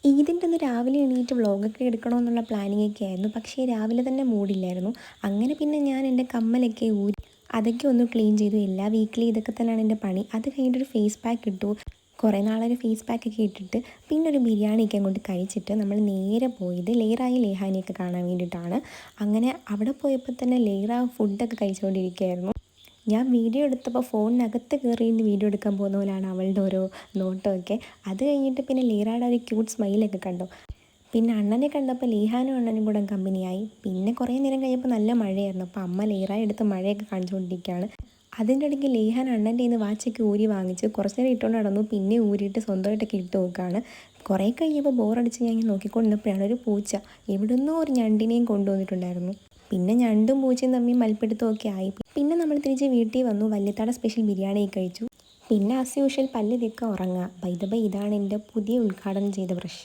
ഈദിൻ്റെ അന്ന് രാവിലെ എണീറ്റ് വ്ളോഗൊക്കെ എടുക്കണമെന്നുള്ള പ്ലാനിങ്ങൊക്കെ ആയിരുന്നു. പക്ഷേ രാവിലെ തന്നെ മൂഡില്ലായിരുന്നു. അങ്ങനെ പിന്നെ ഞാൻ എൻ്റെ കമ്മലൊക്കെ ഊരി അതൊക്കെ ഒന്ന് ക്ലീൻ ചെയ്തു. എല്ലാ വീക്കിലി ഇതൊക്കെ തന്നെയാണ് എൻ്റെ പണി. അത് കഴിഞ്ഞിട്ടൊരു ഫേസ് പാക്ക് ഇട്ടു. കുറേ നാളൊരു ഫേസ് പാക്കൊക്കെ ഇട്ടിട്ട് പിന്നെ ഒരു ബിരിയാണിയൊക്കെ അങ്ങോട്ട് കഴിച്ചിട്ട് നമ്മൾ നേരെ പോയത് ലെയ്റായി ലെഹാനിയൊക്കെ കാണാൻ വേണ്ടിയിട്ടാണ്. അങ്ങനെ അവിടെ പോയപ്പോൾ തന്നെ ലെയ്റ ഫുഡൊക്കെ കഴിച്ചുകൊണ്ടിരിക്കുകയായിരുന്നു. ഞാൻ വീഡിയോ എടുത്തപ്പോൾ ഫോണിനകത്ത് കയറിയിട്ട് വീഡിയോ എടുക്കാൻ പോകുന്ന പോലെയാണ് അവളുടെ ഓരോ നോട്ടമൊക്കെ. അത് കഴിഞ്ഞിട്ട് പിന്നെ ലീറയുടെ ഒരു ക്യൂട്ട് സ്മൈലൊക്കെ കണ്ടു. പിന്നെ അണ്ണനെ കണ്ടപ്പോൾ ലീഹാനും അണ്ണനും കൂടെ കമ്പനിയായി. പിന്നെ കുറേ നേരം കഴിയുമ്പോൾ നല്ല മഴയായിരുന്നു. അപ്പോൾ അമ്മ ലീറായി എടുത്ത് മഴയൊക്കെ കാണിച്ചുകൊണ്ടിരിക്കുകയാണ്. അതിൻ്റെ ഇടയ്ക്ക് ലീഹാൻ അണ്ണൻ്റെ കയ്യിൽ നിന്ന് വാച്ചൊക്കെ ഊരി വാങ്ങിച്ച് കുറച്ച് നേരം ഇട്ടുകൊണ്ട് നടന്നു. പിന്നെ ഊരിയിട്ട് സ്വന്തമായിട്ടൊക്കെ ഇട്ട് നോക്കുകയാണ്. കുറേ കഴിഞ്ഞപ്പോൾ ബോറടിച്ച് ഞാൻ ഇങ്ങനെ നോക്കിക്കൊണ്ടിരുന്നപ്പോഴാണ് ഒരു പൂച്ച എവിടുന്നോ ഒരു ഞണ്ടിനെയും കൊണ്ടുവന്നിട്ടുണ്ടായിരുന്നു. പിന്നെ ഞണ്ടും പൂച്ചയും തമ്മിൽ മൽപ്പിടുത്തമൊക്കെ ആയി. പിന്നെ നമ്മൾ തിരിച്ച് വീട്ടിൽ വന്നു. വല്യത്താട സ്പെഷ്യൽ ബിരിയാണി കഴിച്ചു. പിന്നെ ആസ് യൂഷ്വൽ പല്ല് തേക്കുക, ഉറങ്ങുക. ബൈ ദ ബൈ, ഇതാണ് എൻ്റെ പുതിയ ഉദ്ഘാടനം ചെയ്ത ബ്രഷ്.